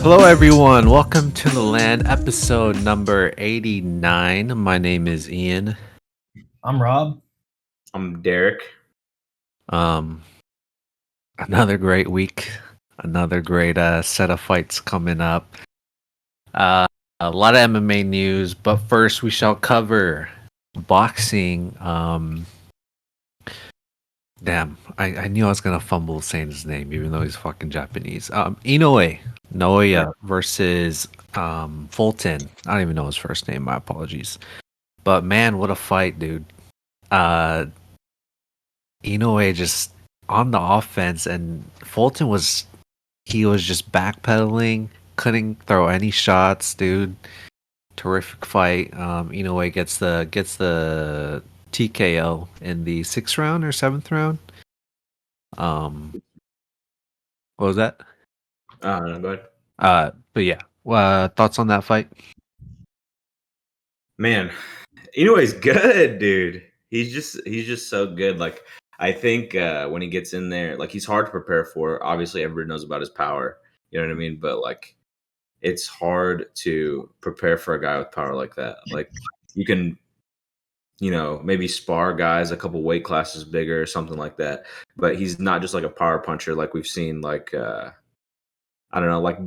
Hello, everyone. Welcome to the land, episode number 89. My name is Ian. I'm Rob. I'm Derek. Another great week. Another great set of fights coming up. A lot of MMA news, but first we shall cover boxing. Damn, I knew I was gonna fumble saying his name, even though he's fucking Japanese. Inoue, Naoya versus Fulton. I don't even know his first name. My apologies. But man, what a fight, dude. Inoue just on the offense, and Fulton was just backpedaling, couldn't throw any shots, dude. Terrific fight. Inoue gets the TKO in the 6th round or 7th round. What was that? No, go ahead. But yeah, thoughts on that fight? Man, Inoue's good, dude. He's just so good. Like, I think when he gets in there, like, he's hard to prepare for. Obviously, everybody knows about his power. You know what I mean? But like, it's hard to prepare for a guy with power like that. Like, you can, maybe spar guys a couple weight classes bigger or something like that. But he's not just like a power puncher like we've seen. Like, I don't know, like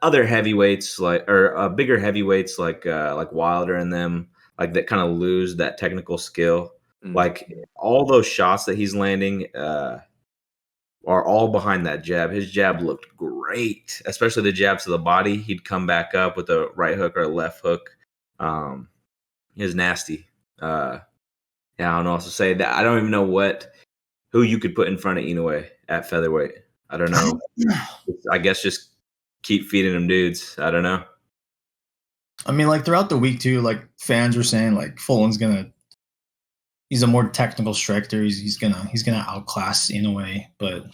other heavyweights, or bigger heavyweights like Wilder and them, like that kind of lose that technical skill. Like all those shots that he's landing are all behind that jab. His jab looked great, especially the jab to the body. He'd come back up with a right hook or a left hook. It was nasty. Yeah, I don't know what to say. That I don't even know who you could put in front of Inoue at featherweight. I don't know. I guess just keep feeding them dudes. I don't know. I mean, like throughout the week too, like fans were saying, like Fulton's he's a more technical striker. He's gonna outclass Inoue, but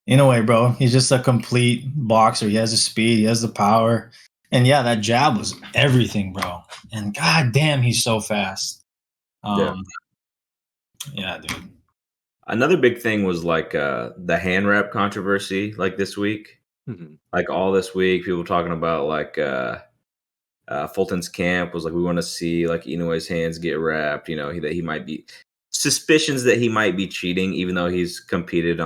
Inoue, bro, he's just a complete boxer. He has the speed, he has the power, and yeah, that jab was everything, bro. And god damn, he's so fast. Yeah, dude. Another big thing was like the hand wrap controversy, like this week. Mm-hmm. Like all this week, people talking about like Fulton's camp was like, we want to see like Inoue's hands get wrapped. You know, that he might be suspicions that he might be cheating, even though he's competed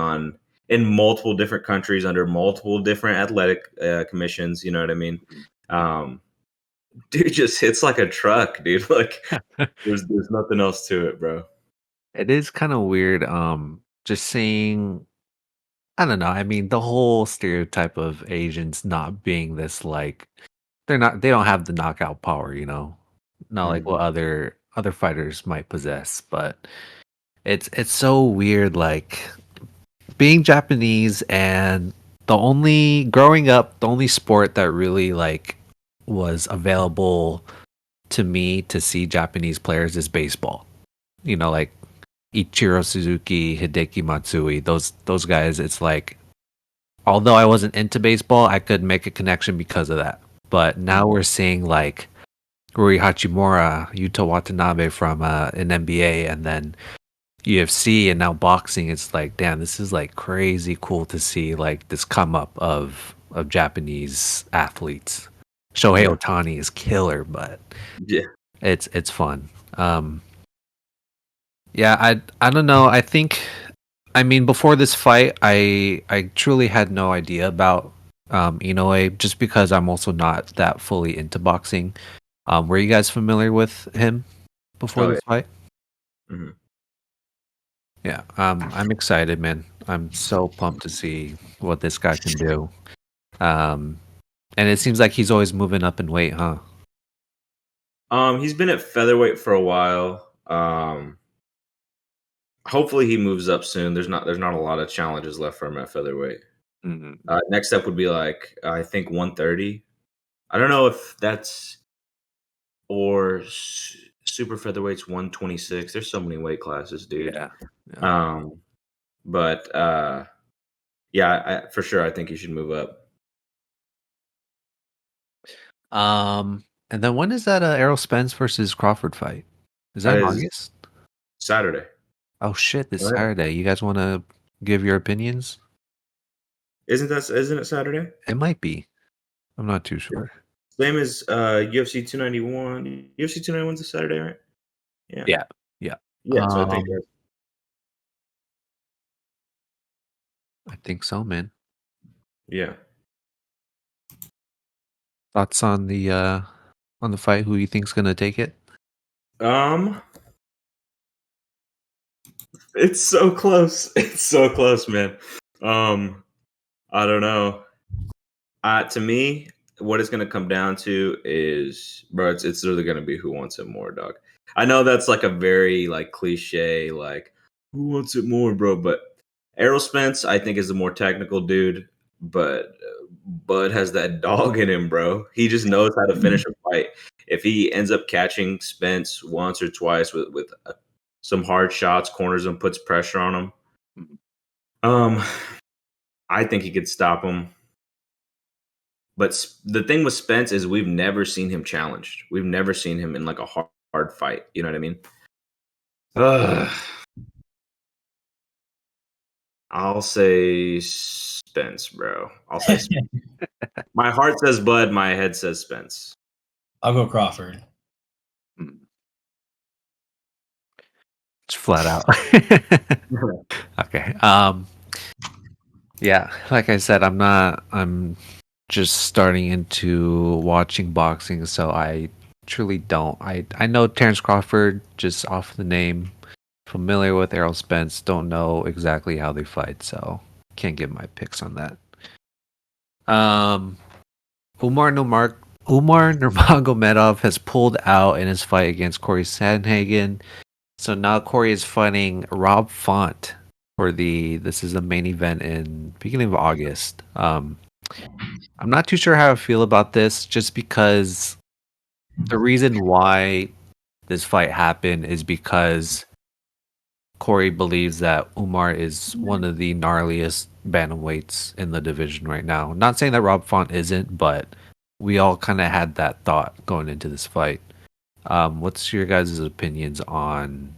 in multiple different countries under multiple different athletic commissions. You know what I mean? Dude just hits like a truck, dude. Like there's nothing else to it, bro. It is kind of weird. Just seeing. I don't know. I mean, the whole stereotype of Asians not being this like they don't have the knockout power, not like what other fighters might possess. But it's so weird, like being Japanese and growing up, the only sport that really like was available to me to see Japanese players is baseball. Like Ichiro Suzuki, Hideki Matsui, those guys, it's like although I wasn't into baseball, I could make a connection because of that. But now we're seeing like Rui Hachimura, Yuta Watanabe from an NBA, and then UFC, and now boxing. It's like, damn, this is like crazy cool to see like this come up of Japanese athletes. Shohei Ohtani is killer, but yeah, it's fun. Yeah, I don't know. I mean, before this fight, I truly had no idea about Inoue, just because I'm also not that fully into boxing. Were you guys familiar with him before this fight? Mm-hmm. Yeah, I'm excited, man. I'm so pumped to see what this guy can do. And it seems like he's always moving up in weight, huh? He's been at featherweight for a while. Hopefully he moves up soon. There's not a lot of challenges left for him at featherweight. Mm-hmm. Next step would be like I think 130. I don't know if that's or super featherweight's 126. There's so many weight classes, dude. Yeah. But yeah, for sure, I think he should move up. And then when is that Errol Spence versus Crawford fight? Is that in August? Saturday. Oh shit, this Saturday. You guys want to give your opinions? Isn't it Saturday? It might be. I'm not too sure. Same as UFC 291. UFC 291's a Saturday, right? Yeah. Yeah. So I think that's I think so, man. yeah. Thoughts on the fight? Who you think's gonna take it? It's so close. It's so close, man. I don't know. To me, what it's gonna come down to is, bro, it's really gonna be who wants it more, dog. I know that's like a very like cliche, like who wants it more, bro. But Errol Spence, I think, is the more technical dude, but Bud has that dog in him, bro. He just knows how to finish a fight. If he ends up catching Spence once or twice with some hard shots, corners him, puts pressure on him, I think he could stop him. But the thing with Spence is we've never seen him challenged. We've never seen him in like a hard fight. You know what I mean? I'll say Spence, bro. I'll say Spence. My heart says Bud. My head says Spence. I'll go Crawford. It's flat out. Okay. Yeah, like I said, I'm just starting into watching boxing, so I truly don't. I know Terrance Crawford just off the name, familiar with Errol Spence, don't know exactly how they fight, so can't give my picks on that. Umar Nurmagomedov has pulled out in his fight against Cory Sandhagen. So now Cory is fighting Rob Font for this is the main event in beginning of August. I'm not too sure how I feel about this, just because the reason why this fight happened is because Cory believes that Umar is one of the gnarliest bantamweights in the division right now. Not saying that Rob Font isn't, but we all kind of had that thought going into this fight. What's your guys' opinions on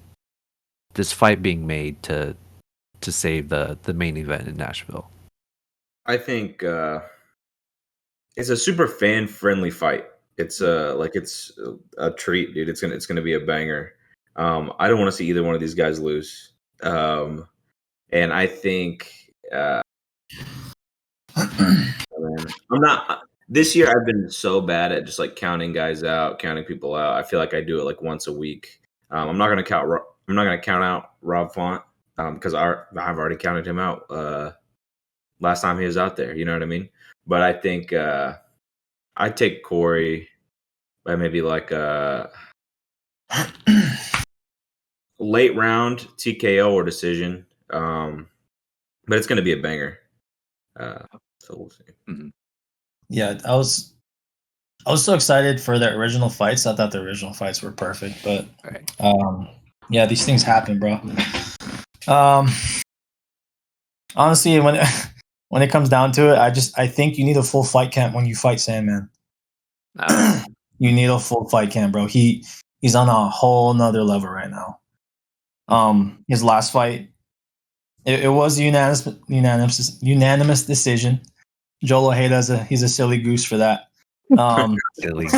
this fight being made to save the main event in Nashville? I think it's a super fan friendly fight. It's it's a treat, dude. It's gonna be a banger. I don't want to see either one of these guys lose. And I think I'm not. This year, I've been so bad at just like counting guys out, counting people out. I feel like I do it like once a week. I'm not gonna count. I'm not gonna count out Rob Font because I've already counted him out last time he was out there. You know what I mean? But I think I'd take Cory by maybe like a late round TKO or decision. But it's gonna be a banger. So we'll see. Mm-hmm. Yeah, I was so excited for the original fights. I thought the original fights were perfect, but yeah, these things happen, bro. Honestly, when it comes down to it, I think you need a full fight camp when you fight Sandman. You need a full fight camp, bro. He's on a whole nother level right now. His last fight, it was a unanimous decision. Joel Ojeda he's a silly goose for that. Silly.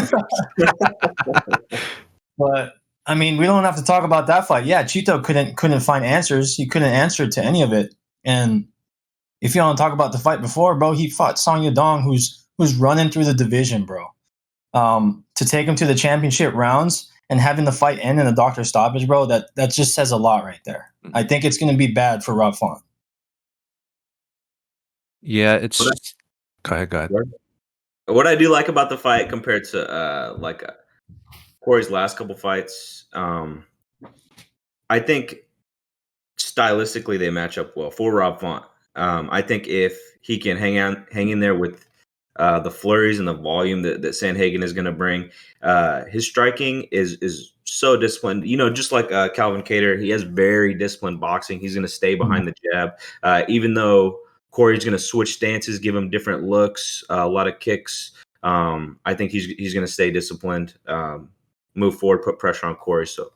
But I mean, we don't have to talk about that fight. Yeah, Chito couldn't find answers. He couldn't answer to any of it. And if you don't talk about the fight before, bro, he fought Song Yadong, who's running through the division, bro. To take him to the championship rounds and having the fight end in a doctor stoppage, bro, that just says a lot right there. I think it's going to be bad for Rob Font. Yeah, it's just... Go ahead. What I do like about the fight compared to Cory's last couple fights, I think stylistically they match up well for Rob Font. I think if he can hang in there with the flurries and the volume that Sandhagen is going to bring, his striking is so disciplined. You know, just like Calvin Kattar, he has very disciplined boxing. He's going to stay behind the jab, even though Cory's going to switch stances, give him different looks, a lot of kicks. I think he's going to stay disciplined, move forward, put pressure on Cory. So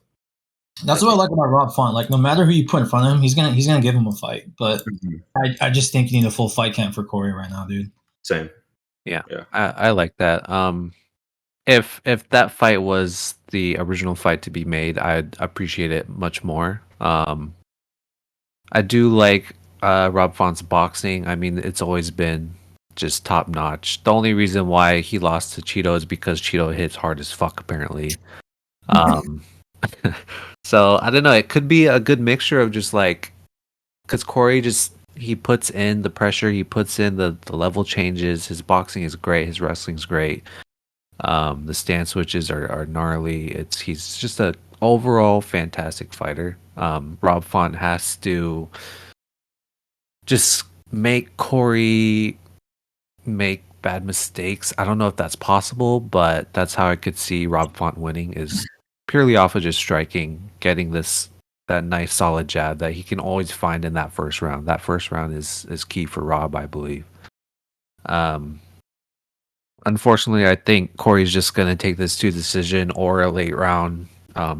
That's what I like about Rob Font. Like, no matter who you put in front of him, he's gonna give him a fight. But I just think you need a full fight camp for Cory right now, dude. Same. Yeah. I like that. If that fight was the original fight to be made, I'd appreciate it much more. I do like Rob Font's boxing. I mean, it's always been just top notch. The only reason why he lost to Cheeto is because Cheeto hits hard as fuck, apparently. So I don't know. It could be a good mixture of just like, because Cory he puts in the pressure, he puts in the level changes. His boxing is great. His wrestling's great. The stance switches are gnarly. He's just a overall fantastic fighter. Rob Font has to just make Cory make bad mistakes. I don't know if that's possible, but that's how I could see Rob Font winning, is purely off of just striking, getting that nice solid jab that he can always find in that first round. That first round is key for Rob, I believe. Unfortunately, I think Cory's just going to take this to decision or a late round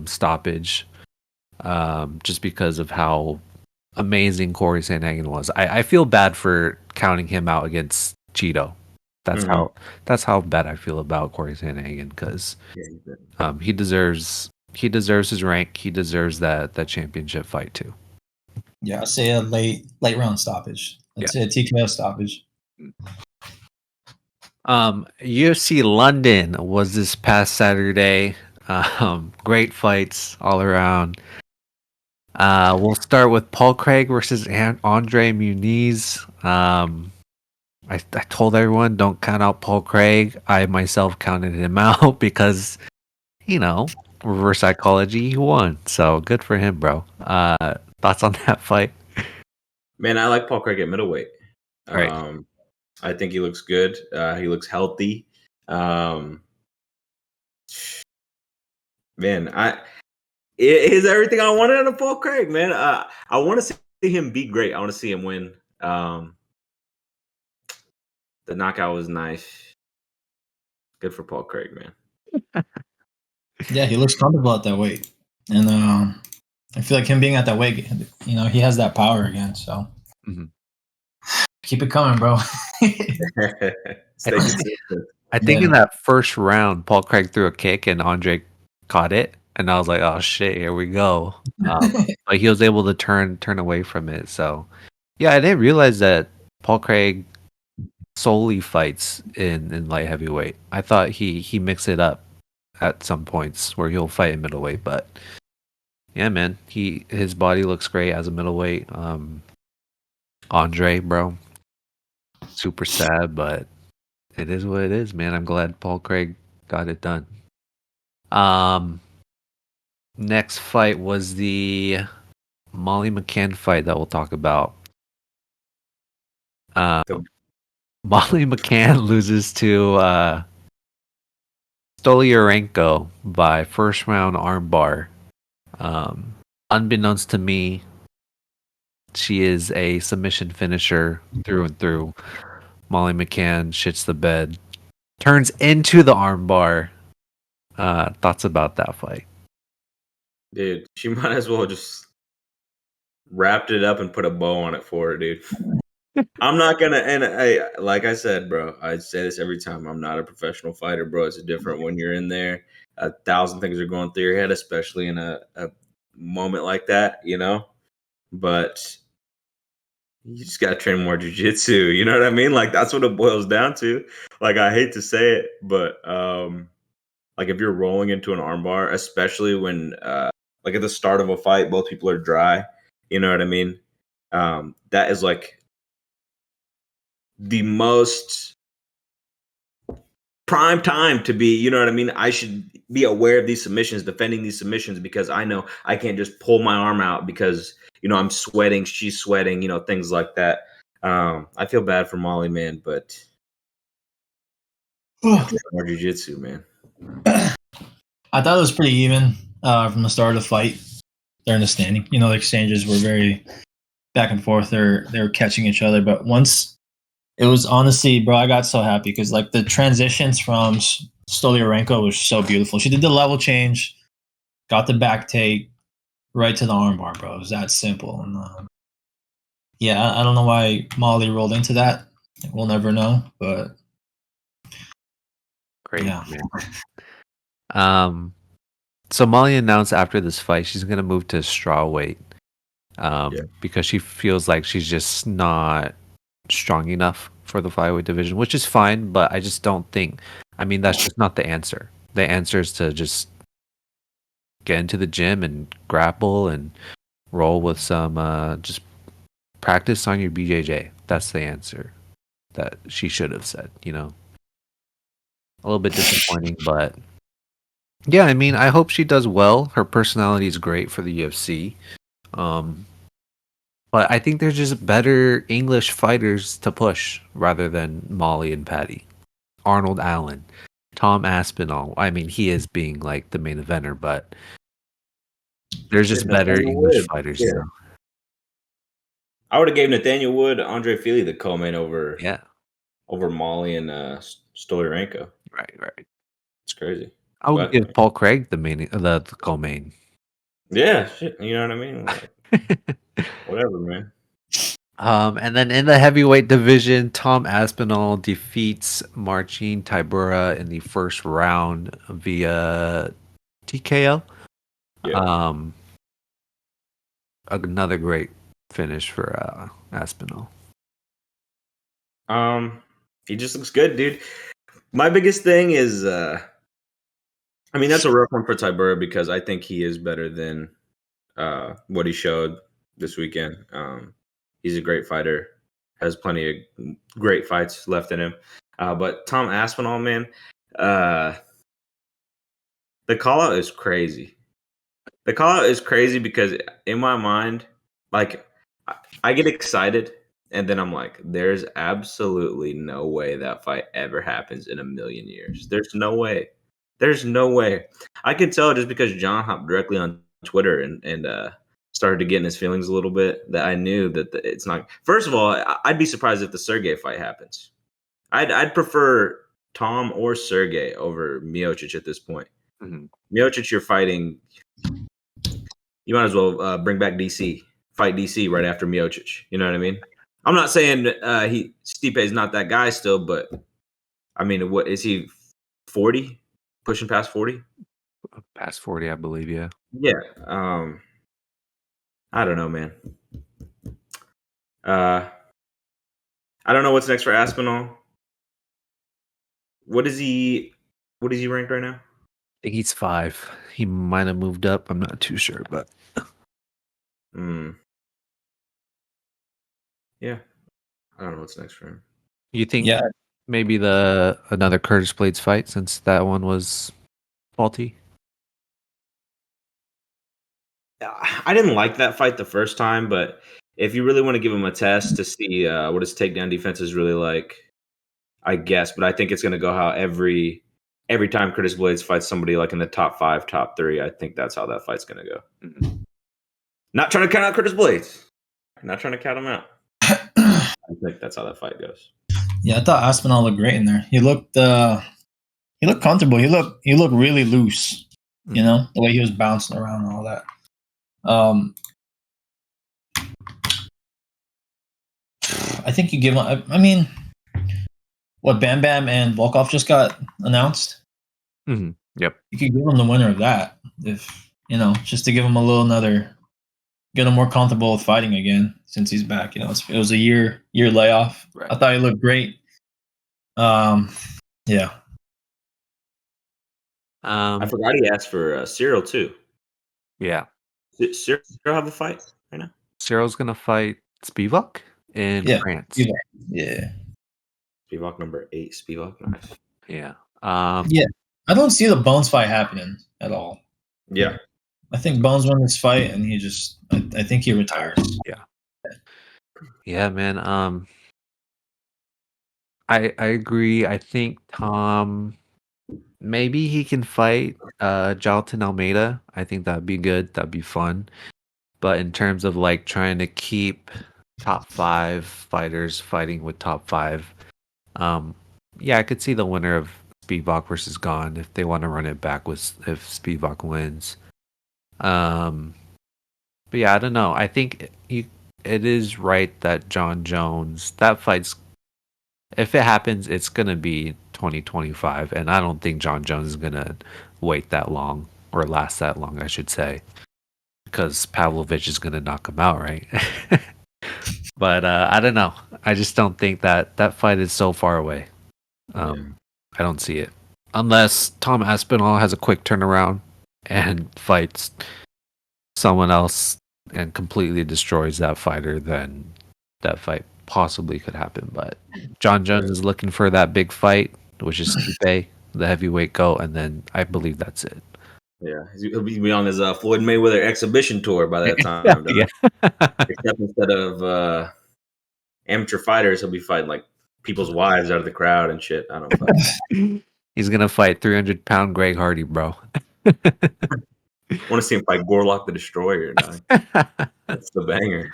stoppage, just because of how amazing Cory Sandhagen was. I feel bad for counting him out against Cheeto. That's how bad I feel about Cory Sandhagen, because he deserves his rank. He deserves that championship fight too. Yeah, I say a late round stoppage. Let's say a TKO stoppage. UFC London was this past Saturday. Great fights all around. We'll start with Paul Craig versus Andre Muniz. I told everyone don't count out Paul Craig. I myself counted him out because, reverse psychology, he won. So good for him, bro. Thoughts on that fight? Man, I like Paul Craig at middleweight. Right. I think he looks good. He looks healthy. Man, it is everything I wanted out of Paul Craig, man. I want to see him be great. I want to see him win. The knockout was nice. Good for Paul Craig, man. Yeah, he looks comfortable at that weight. And I feel like him being at that weight, he has that power again. So keep it coming, bro. I think in that first round, Paul Craig threw a kick and Andre caught it. And I was like, oh, shit, here we go. But he was able to turn away from it. So, yeah, I didn't realize that Paul Craig solely fights in light heavyweight. I thought he mixed it up at some points where he'll fight in middleweight. But, yeah, man, his body looks great as a middleweight. Andre, bro, super sad, but it is what it is, man. I'm glad Paul Craig got it done. Next fight was the Molly Mccann fight that we'll talk about. Molly Mccann loses to Stoliarenko by first round armbar. Unbeknownst to me, she is a submission finisher through and through. Molly Mccann shits the bed, turns into the armbar. Thoughts about that fight? Dude, she might as well just wrapped it up and put a bow on it for her, dude. I'm not gonna, and like I said, bro, I say this every time. I'm not a professional fighter, bro. It's different when you're in there. 1,000 things are going through your head, especially in a moment like that, But you just gotta train more jiu-jitsu. You know what I mean? Like, that's what it boils down to. Like, I hate to say it, but like if you're rolling into an armbar, especially when like at the start of a fight, both people are dry. You know what I mean? That is like the most prime time to be, you know what I mean? I should be aware of these submissions, defending these submissions, because I know I can't just pull my arm out because, I'm sweating, she's sweating, things like that. I feel bad for Molly, man, but more jiu-jitsu, man. I thought it was pretty even from the start of the fight. Their understanding, the exchanges were very back and forth. They were catching each other, but once it was, honestly, bro, I got so happy because like the transitions from Stoliarenko was so beautiful. She did the level change, got the back take, right to the armbar, bro. It was that simple. And yeah, I don't know why Molly rolled into that. We'll never know, but Great, yeah. man. So Molly announced after this fight she's gonna move to strawweight, because she feels like she's just not strong enough for the flyweight division, which is fine. But I just don't think. I mean, that's just not the answer. The answer is to just get into the gym and grapple and roll with some just practice on your BJJ. That's the answer that she should have said. A little bit disappointing, but yeah, I mean, I hope she does well. Her personality is great for the UFC. But I think there's just better English fighters to push rather than Molly and Patty. Arnold Allen, Tom Aspinall. I mean, he is being like the main eventer, but there's just better Nathaniel English Wood. fighters. Yeah. I would have gave Nathaniel Wood, Andre Feely the co-main over Molly and Stoliarenko. Right. It's crazy. I would give Paul Craig the co-main. Yeah, shit. You know what I mean? Like, whatever, man. And then in the heavyweight division, Tom Aspinall defeats Marcin Tybura in the first round via TKO. Yeah. Another great finish for Aspinall. He just looks good, dude. My biggest thing is, I mean, that's a rough one for Tybura because I think he is better than what he showed this weekend. He's a great fighter, has plenty of great fights left in him. But Tom Aspinall, man, the call out is crazy. The call out is crazy because in my mind, like, I get excited and then I'm like, there's absolutely no way that fight ever happens in a million years. There's no way. There's no way. I can tell just because John hopped directly on Twitter and started to get in his feelings a little bit that I knew that it's not. First of all, I'd be surprised if the Sergey fight happens. I'd prefer Tom or Sergey over Miocic at this point. Mm-hmm. Miocic, you're fighting. You might as well bring back DC. Fight DC right after Miocic. You know what I mean? I'm not saying Stipe is not that guy still, but I mean, what is he? 40, pushing past 40. Past 40, I believe. Yeah. Yeah. I don't know, man. I don't know what's next for Aspinall. What is he ranked right now? I think he's 5. He might have moved up. I'm not too sure, but yeah, I don't know what's next for him. You think maybe another Curtis Blades fight since that one was faulty? I didn't like that fight the first time, but if you really want to give him a test to see what his takedown defense is really like, I guess. But I think it's going to go how every time Curtis Blades fights somebody like in the top 5, top 3, I think that's how that fight's going to go. Mm-hmm. Not trying to count out Curtis Blades. Not trying to count him out. I think that's how that fight goes. Yeah, I thought Aspinall looked great in there. He looked comfortable. He looked really loose. You know, the way he was bouncing around and all that. I think you give him. I mean, what Bam Bam and Volkov just got announced. Mm-hmm. Yep. You could give him the winner of that, if just to give him get him more comfortable with fighting again since he's back. It was a year layoff. Right. I thought he looked great. Yeah. I forgot he asked for Cyril too. Yeah. Did Cyril have a fight right now? Cyril's gonna fight Spivak in France. Yeah. Spivak number 8. Spivak, nice. Yeah. Yeah. I don't see the Bones fight happening at all. Yeah. I think Bones won this fight, and he just. I think he retires. Yeah. Yeah, man. I agree. I think Tom. Maybe he can fight Jalton Almeida. I think that'd be good. That'd be fun. But in terms of like trying to keep top 5 fighters fighting with top 5, I could see the winner of Spivak versus Gane if they want to run it back if Spivak wins. But yeah, I don't know. I think it is right that John Jones, that fight's, if it happens, it's going to be 2025. And I don't think John Jones is going to wait that long, or last that long, I should say, because Pavlovich is going to knock him out, right? But I don't know. I just don't think that fight is so far away. I don't see it. Unless Tom Aspinall has a quick turnaround and fights someone else and completely destroys that fighter, then that fight possibly could happen. But John Jones is looking for that big fight, which is Stipe, the heavyweight GOAT, and then I believe that's it. Yeah, he'll be on his Floyd Mayweather exhibition tour by that time. Yeah. Except instead of amateur fighters, he'll be fighting like people's wives out of the crowd and shit. I don't know. He's gonna fight 300-pound Greg Hardy, bro. I want to see him fight Gorlock the Destroyer. That's the banger.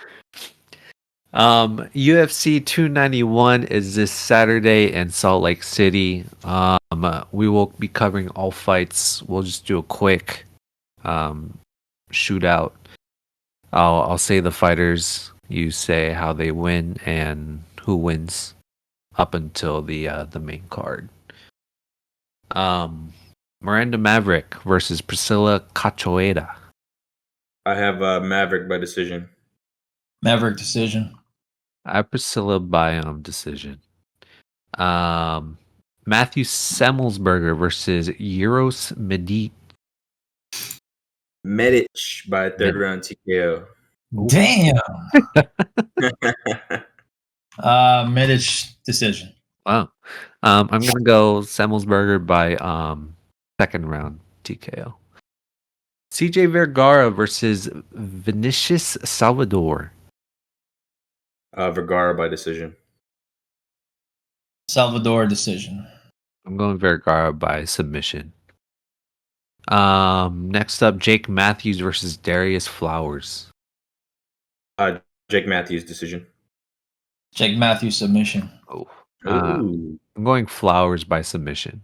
UFC 291 is this Saturday in Salt Lake City. We will be covering all fights. We'll just do a quick shootout. I'll say the fighters. You say how they win and who wins up until the main card. Miranda Maverick versus Priscilla Cachoeira. I have Maverick by decision. Maverick decision. I have Priscilla by decision. Matthew Semmelsberger versus Euros Medic by third round TKO. Damn. Medic decision. Wow. I'm gonna go Semmelsberger by second round TKO. CJ Vergara versus Vinicius Salvador. Vergara by decision. Salvador decision. I'm going Vergara by submission. Next up, Jake Matthews versus Darius Flowers. Jake Matthews decision. Jake Matthews submission. I'm going Flowers by submission.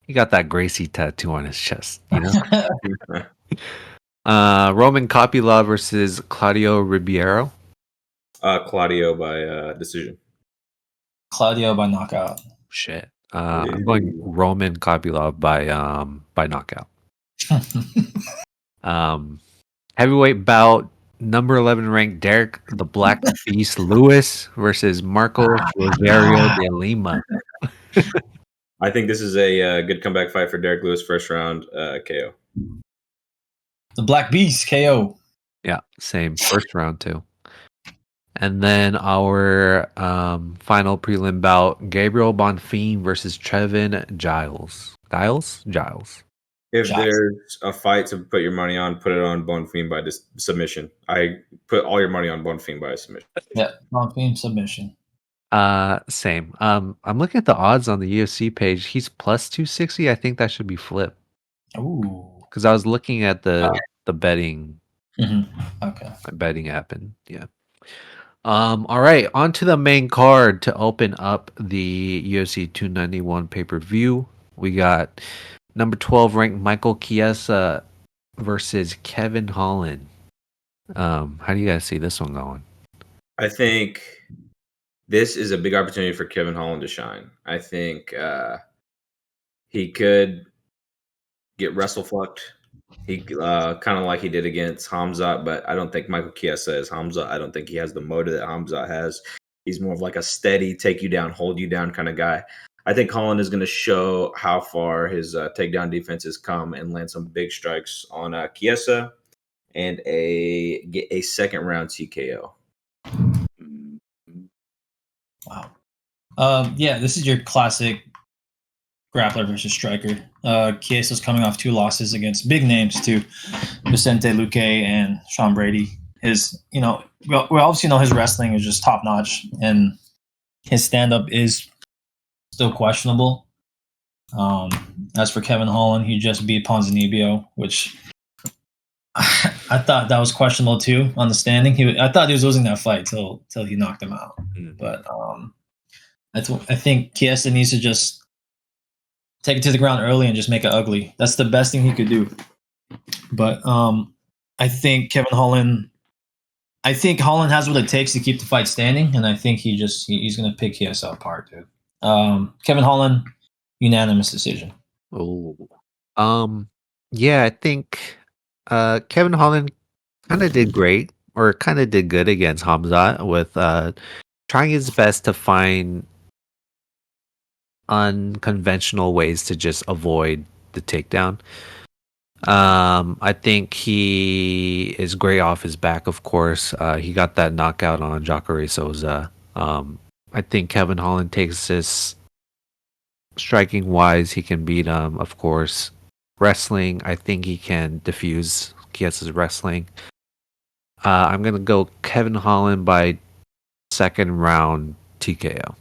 He got that Gracie tattoo on his chest, you know. Roman Kopylov versus Claudio Ribeiro. Claudio by decision. Claudio by knockout. Shit. I'm going Roman Kopylov by knockout. Heavyweight bout, number 11 ranked Derek the Black Beast Lewis versus Marco Rosario de Lima. I think this is a good comeback fight for Derek Lewis, first round KO. The Black Beast KO. Yeah, same. First round too. And then our final prelim bout, Gabriel Bonfim versus Trevin Giles. Giles. If there's a fight to put your money on, put it on Bonfim by submission. I put all your money on Bonfim by submission. Yeah, Bonfim submission. Same. I'm looking at the odds on the UFC page. He's plus 260. I think that should be flipped. Ooh. Because I was looking at the betting. Mm-hmm. Okay. My betting app, and yeah. All right, on to the main card to open up the UFC 291 pay-per-view. We got number 12 ranked Michael Chiesa versus Kevin Holland. How do you guys see this one going? I think this is a big opportunity for Kevin Holland to shine. I think he could get wrestle fucked. He kind of like he did against Hamzat, but I don't think Michael Chiesa is Hamzat. I don't think he has the motor that Hamzat has. He's more of like a steady, take you down, hold you down kind of guy. I think Holland is going to show how far his takedown defense has come and land some big strikes on Chiesa and get a second round TKO. Wow. Yeah, this is your classic grappler versus striker. Chiesa's coming off 2 losses against big names too, Vicente Luque and Sean Brady. We obviously know his wrestling is just top notch, and his stand up is still questionable. As for Kevin Holland, he just beat Ponzinibbio, which I thought that was questionable too on the standing. I thought he was losing that fight till he knocked him out. But I think Chiesa needs to just take it to the ground early and just make it ugly. That's the best thing he could do. But I think Kevin Holland I think Holland has what it takes to keep the fight standing, and I think he's going to pick Chiesa apart, dude. Kevin Holland, unanimous decision. Oh, yeah, I think Kevin Holland kind of did great, or kind of did good against Hamzat with trying his best to find unconventional ways to just avoid the takedown. I think he is great off his back, of course. He got that knockout on Jacare Souza. I think Kevin Holland takes this striking wise. He can beat him, of course. Wrestling, I think he can diffuse Chiesa's wrestling. I'm going to go Kevin Holland by second round TKO.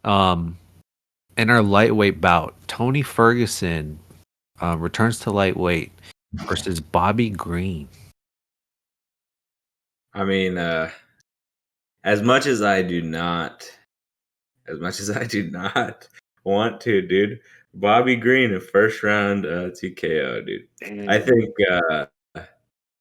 In our lightweight bout, Tony Ferguson returns to lightweight versus Bobby Green. I mean, as much as I do not want to, dude, Bobby Green in first round TKO, dude. I think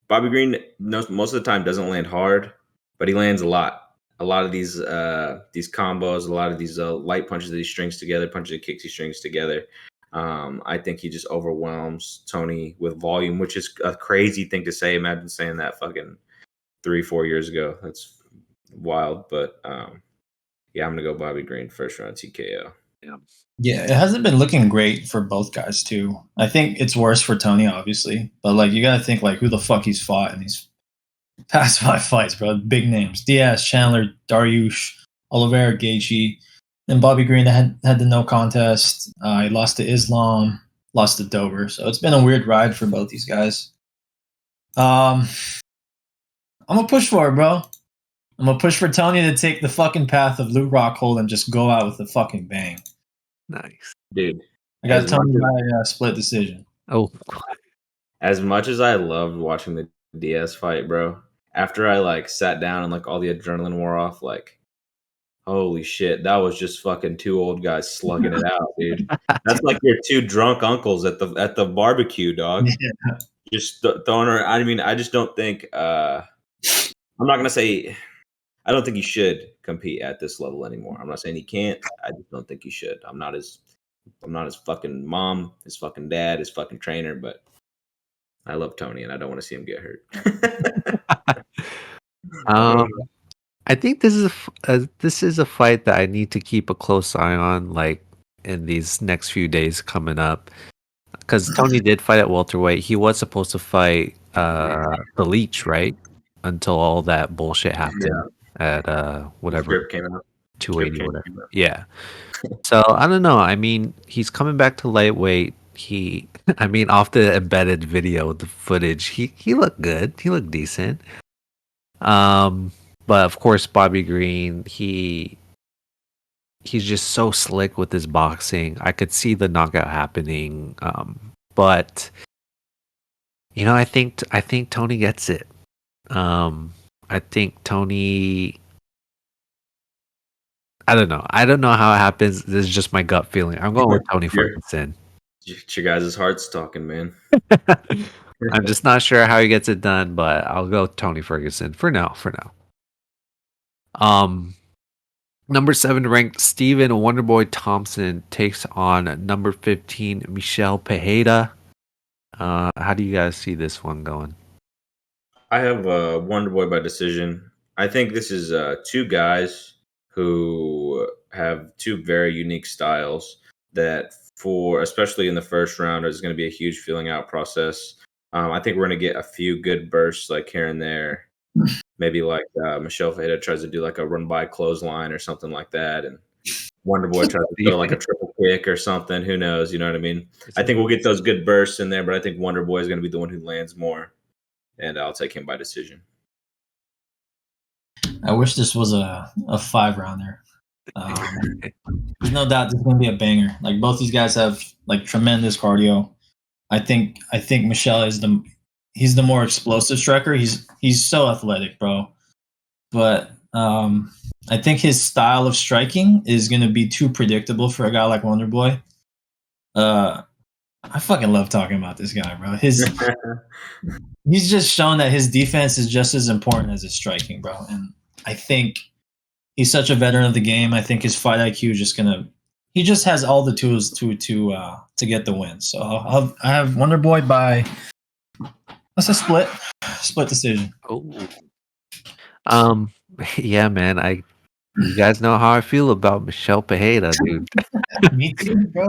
Bobby Green most of the time doesn't land hard, but he lands a lot. A lot of these combos, a lot of these light punches that he strings together, punches and kicks he strings together. I think he just overwhelms Tony with volume, which is a crazy thing to say. Imagine saying that fucking 3-4 years ago. That's wild. But yeah, I'm gonna go Bobby Green first round TKO. Yeah, it hasn't been looking great for both guys too. I think it's worse for Tony, obviously, but like you gotta think like who the fuck he's fought in these past 5 fights, bro. Big names: Diaz, Chandler, Dariush, Oliveira, Gaethje, and Bobby Green had the no contest. He lost to Islam, lost to Dover, so it's been a weird ride for both these guys. I'm gonna push for it, bro. I'm gonna push for Tony to take the fucking path of Luke Rockhold and just go out with a fucking bang. Nice, dude. I got Tony by split decision. Oh, as much as I loved watching the Diaz fight, bro, after I like sat down and like all the adrenaline wore off, like holy shit, that was just fucking 2 old guys slugging it out, dude. That's like your 2 drunk uncles at the barbecue, dog. Yeah. Just throwing her. I mean, I just don't think. I'm not gonna say. I don't think he should compete at this level anymore. I'm not saying he can't. I just don't think he should. I'm not his fucking mom, his fucking dad, his fucking trainer, but I love Tony and I don't want to see him get hurt. I think this is a fight that I need to keep a close eye on, like in these next few days coming up, because Tony did fight at welterweight. He was supposed to fight the Leech, right? Until all that bullshit happened at whatever came out. 280 whatever. Yeah. So I don't know. I mean, he's coming back to lightweight. Off the embedded video, the footage, he looked good. He looked decent. But of course, Bobby Green, he's just so slick with his boxing. I could see the knockout happening. But I think Tony gets it. I think Tony. I don't know. I don't know how it happens. This is just my gut feeling. I'm going with Tony Ferguson. Your guys' heart's talking, man. I'm just not sure how he gets it done, but I'll go Tony Ferguson for now. Number 7 ranked Stephen Wonderboy Thompson takes on number 15 Michel Pereira. How do you guys see this one going? I have Wonderboy by decision. I think this is 2 guys who have 2 very unique styles that, for especially in the first round, is going to be a huge feeling out process. I think we're going to get a few good bursts like here and there. Maybe like Michel Pereira tries to do like a run by clothesline or something like that, and Wonderboy tries to throw like a triple kick or something. Who knows? You know what I mean? I think we'll get those good bursts in there, but I think Wonderboy is going to be the one who lands more, and I'll take him by decision. I wish this was a 5-rounder. There's no doubt this is going to be a banger. Like both these guys have like tremendous cardio. I think Michel is he's the more explosive striker. He's so athletic, bro. But I think his style of striking is going to be too predictable for a guy like Wonderboy. I fucking love talking about this guy, bro. He's just shown that his defense is just as important as his striking, bro. And I think he's such a veteran of the game. I think his fight IQ is just gonna. He just has all the tools to get the win. So I have Wonder Boy by. That's a split decision. Oh, yeah, man. You guys know how I feel about Michel Pereira, dude. Me too, bro.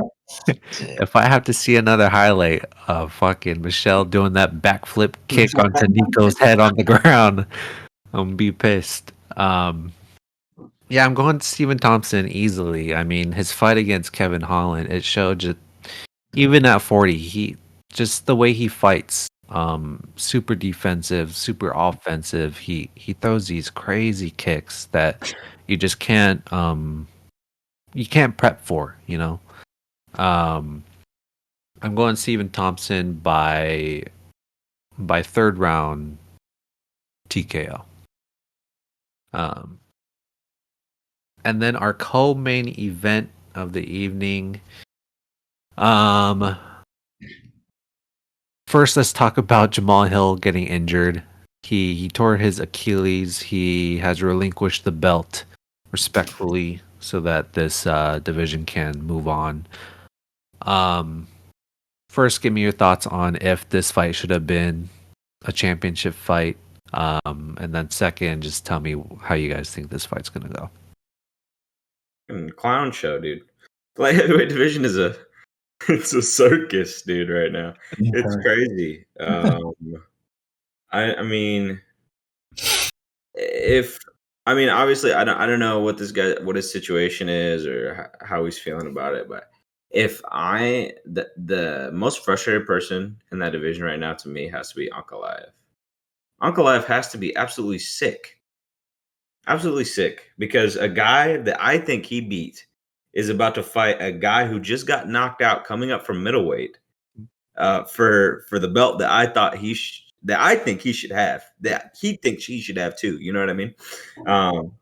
If I have to see another highlight of fucking Michel doing that backflip kick onto Nico's head on the ground, I'm gonna be pissed. Yeah, I'm going to Stephen Thompson easily. I mean, his fight against Kevin Holland, it showed just even at 40, just the way he fights, super defensive, super offensive. He throws these crazy kicks that you just can't prep for, you know. I'm going Stephen Thompson by third round TKO. And then our co-main event of the evening. First, let's talk about Jamal Hill getting injured. He tore his Achilles. He has relinquished the belt respectfully so that this division can move on. First, give me your thoughts on if this fight should have been a championship fight. And then second, just tell me how you guys think this fight's gonna go. Clown show, dude. The light heavyweight division is it's a circus, dude, right now. It's crazy. I mean, obviously, I don't know what his situation is or how he's feeling about it, but if the most frustrated person in that division right now to me has to be Ankalaev. Ankalaev has to be absolutely sick because a guy that I think he beat is about to fight a guy who just got knocked out coming up from middleweight for the belt that I thought that I think he should have, that he thinks he should have too. You know what I mean?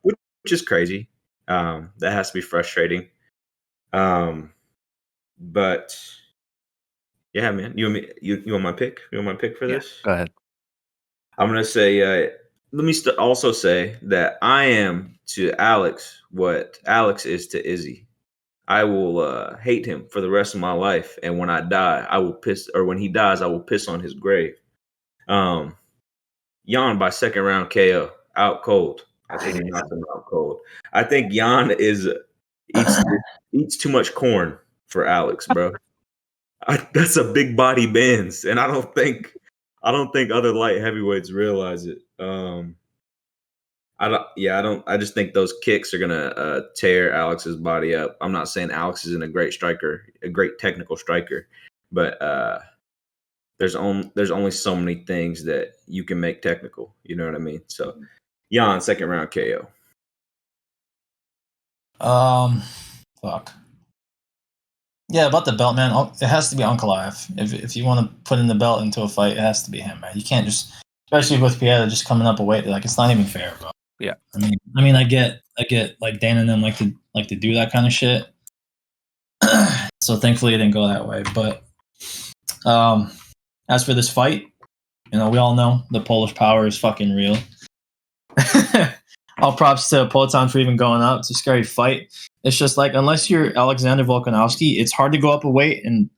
Which is crazy. That has to be frustrating. But yeah, man, you want my pick? You want my pick for this? Go ahead. I'm gonna say. Let me also say that I am to Alex what Alex is to Izzy. I will hate him for the rest of my life, and when I die, I will piss. Or when he dies, I will piss on his grave. Jan by second round KO, out cold. I think he knocks him out cold. I think Jan eats too much corn for Alex, bro. That's a big body bends, and I don't think other light heavyweights realize it. I just think those kicks are gonna tear Alex's body up. I'm not saying Alex isn't a great striker, a great technical striker, but there's only so many things that you can make technical. You know what I mean? So, Jan, second round KO. Fuck. Yeah, about the belt, man. It has to be Ankalaev. If you want to put in the belt into a fight, it has to be him, man. You can't just, especially with Pereira just coming up a weight, like it's not even fair, bro. Yeah. I mean, I get like Dan and them like to do that kind of shit. So thankfully it didn't go that way. But as for this fight, we all know the Polish power is fucking real. All props to Fulton for even going up. It's a scary fight. It's just like, unless you're Alexander Volkanovski, it's hard to go up a weight and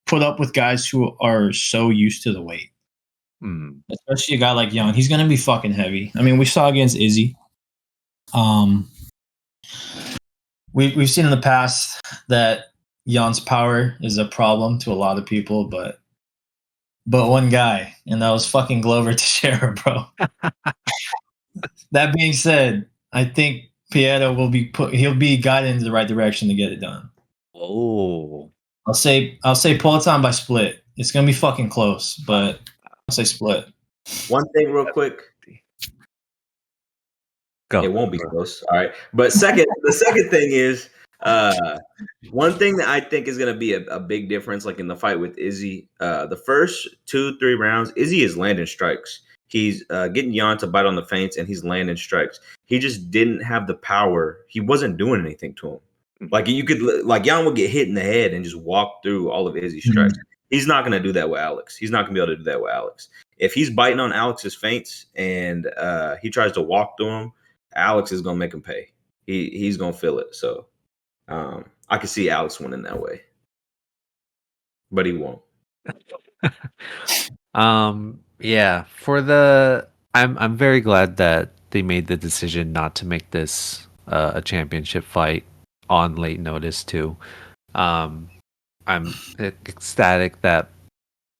put up with guys who are so used to the weight. Especially a guy like Jan. He's going to be fucking heavy. I mean, we saw against Izzy. We've seen in the past that Jan's power is a problem to a lot of people, but one guy, and that was fucking Glover Teixeira, bro. That being said, I think Pereira he'll be guided in the right direction to get it done. Oh. I'll say Fulton by split. It's gonna be fucking close, but I'll say split. One thing real quick. Go. It won't be close. All right. But the second thing is one thing that I think is going to be a big difference, like in the fight with Izzy, the first 2-3 rounds, Izzy is landing strikes. He's getting Jan to bite on the feints, and he's landing strikes. He just didn't have the power. He wasn't doing anything to him. Like Jan would get hit in the head and just walk through all of Izzy's strikes. He's not going to do that with Alex. He's not going to be able to do that with Alex. If he's biting on Alex's feints and he tries to walk through him, Alex is going to make him pay. He's going to feel it. So I can see Alex winning that way, but he won't. Yeah, I'm very glad that they made the decision not to make this a championship fight on late notice too. I'm ecstatic that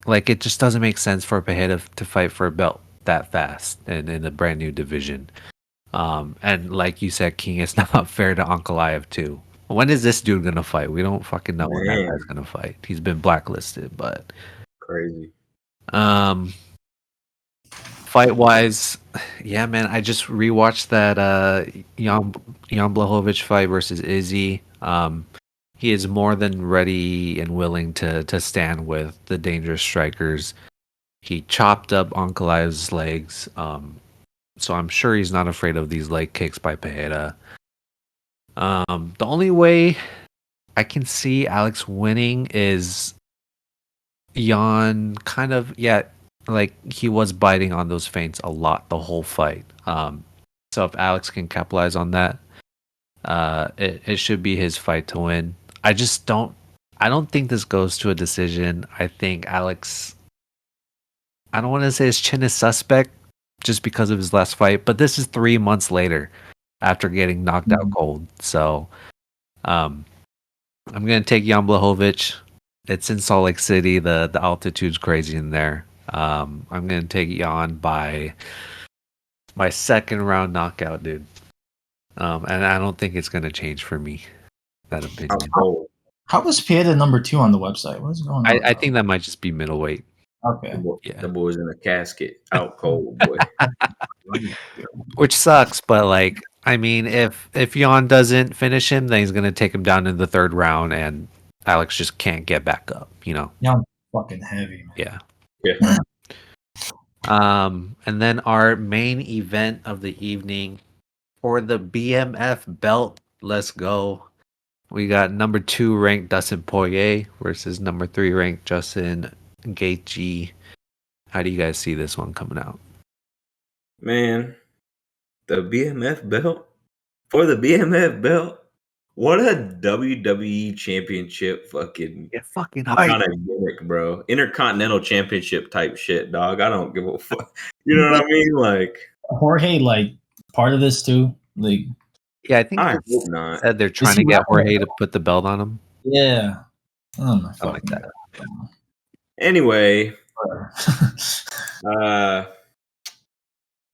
like it just doesn't make sense for Pereira to fight for a belt that fast and in a brand new division. And like you said, King, it's not fair to Ankalaev too. When is this dude gonna fight? We don't fucking know when that guy's gonna fight. He's been blacklisted, but crazy. Fight wise, yeah, man. I just rewatched that Jan Blachowicz fight versus Izzy. He is more than ready and willing to stand with the dangerous strikers. He chopped up Ankalaev's legs, so I'm sure he's not afraid of these leg kicks by Pereira. The only way I can see Alex winning is Jan kind of, like he was biting on those feints a lot the whole fight. So if Alex can capitalize on that, it should be his fight to win. I don't think this goes to a decision. I think Alex, I don't want to say his chin is suspect just because of his last fight, but this is 3 months later after getting knocked out cold. So I'm going to take Jan Blachowicz. It's in Salt Lake City. The altitude's crazy in there. I'm going to take Jan by my second round knockout, dude. And I don't think it's going to change for me, that opinion. How was Pereira number 2 on the website? What is going on? I think that might just be middleweight. Okay. The boy's in a casket, out cold, boy. Which sucks, but like, I mean, if Jan doesn't finish him, then he's going to take him down in the 3rd round, and Alex just can't get back up, you know? Jan's fucking heavy, man. Yeah. And then our main event of the evening for the BMF belt. Let's go. We got number 2 ranked Dustin Poirier versus number 3 ranked Justin Gaethje. How do you guys see this one coming out? Man, the BMF belt? For the BMF belt? What a WWE championship fucking kind of gimmick, bro. Intercontinental championship type shit, dog. I don't give a fuck. You know what I mean? Like Jorge, like part of this too. Like, yeah, I think I hope not. Said they're trying to get Jorge to put the belt on him. Yeah, something like that. Anyway,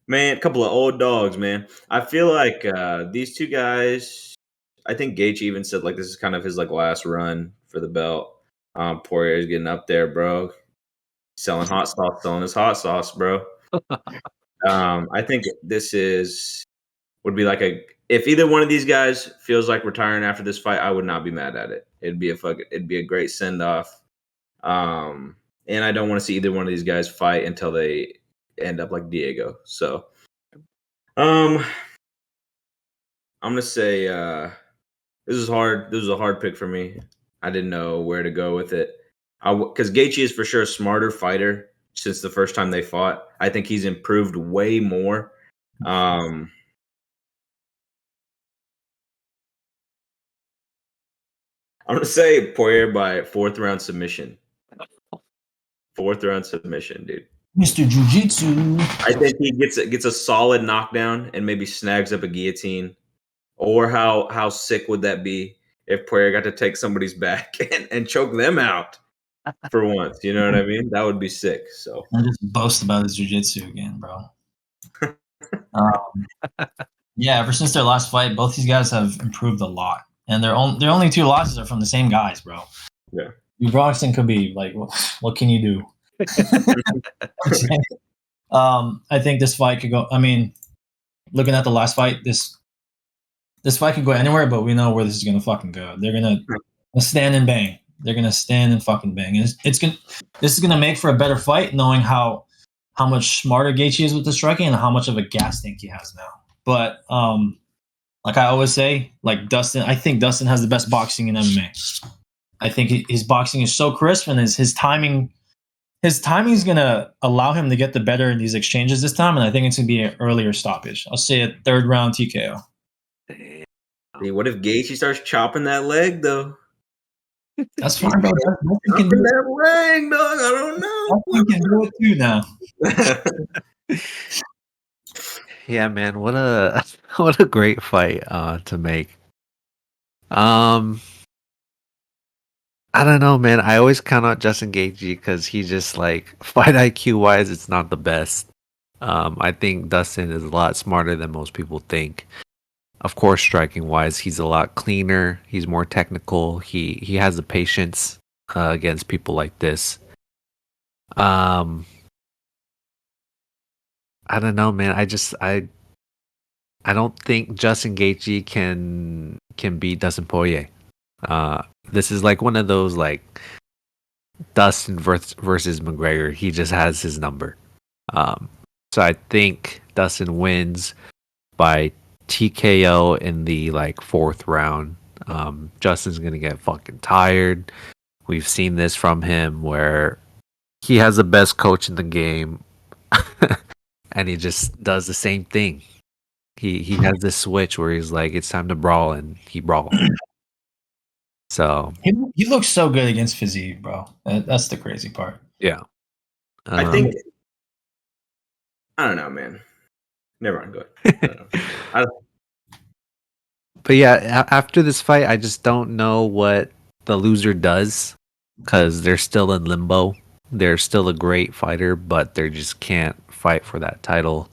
man, a couple of old dogs, man. I feel like these two guys. I think Gaethje even said like this is kind of his like last run for the belt. Poirier is getting up there, bro. Selling his hot sauce, bro. I think this would be like if either one of these guys feels like retiring after this fight, I would not be mad at it. It'd be a great send off. And I don't want to see either one of these guys fight until they end up like Diego. So, I'm gonna say this is hard. This was a hard pick for me. I didn't know where to go with it. Because Gaethje is for sure a smarter fighter since the first time they fought. I think he's improved way more. I'm gonna say Poirier by 4th round submission. 4th round submission, dude. Mr. Jiu-Jitsu. I think he gets a solid knockdown and maybe snags up a guillotine. Or how sick would that be if Poirier got to take somebody's back and choke them out for once? You know what I mean? That would be sick. So I just boast about his jiu-jitsu again, bro. Yeah, ever since their last fight, both these guys have improved a lot, and their only 2 losses are from the same guys, bro. Yeah, Bronxton could be like, what can you do? I think this fight could go. I mean, looking at the last fight, this fight could go anywhere, but we know where this is gonna fucking go. They're gonna stand and bang. They're gonna stand and fucking bang. And this is gonna make for a better fight, knowing how much smarter Gaethje is with the striking and how much of a gas tank he has now. But like I always say, like Dustin, I think Dustin has the best boxing in MMA. I think his boxing is so crisp, and his timing is gonna allow him to get the better in these exchanges this time, and I think it's gonna be an earlier stoppage. I'll say a third round TKO. Hey, what if Gaethje starts chopping that leg though? That's fine, bro. Dustin can do that leg, dog. I don't know. Dustin can do it too now. Yeah, man, what a what a great fight to make. I don't know, man. I always count out Justin Gaethje because he just like fight IQ wise, it's not the best. I think Dustin is a lot smarter than most people think. Of course, striking wise, he's a lot cleaner. He's more technical. He has the patience against people like this. I don't know, man. I don't think Justin Gaethje can beat Dustin Poirier. This is like one of those like Dustin versus McGregor. He just has his number. So I think Dustin wins by TKO in the like 4th round. Justin's gonna get fucking tired. We've seen this from him where he has the best coach in the game, and he just does the same thing. He has this switch where he's like, it's time to brawl, and he brawls. So he looks so good against Fizzy, bro. That's the crazy part. yeah, I think I don't know, man. Never mind. Go ahead. I don't know. But yeah, after this fight, I just don't know what the loser does because they're still in limbo. They're still a great fighter, but they just can't fight for that title.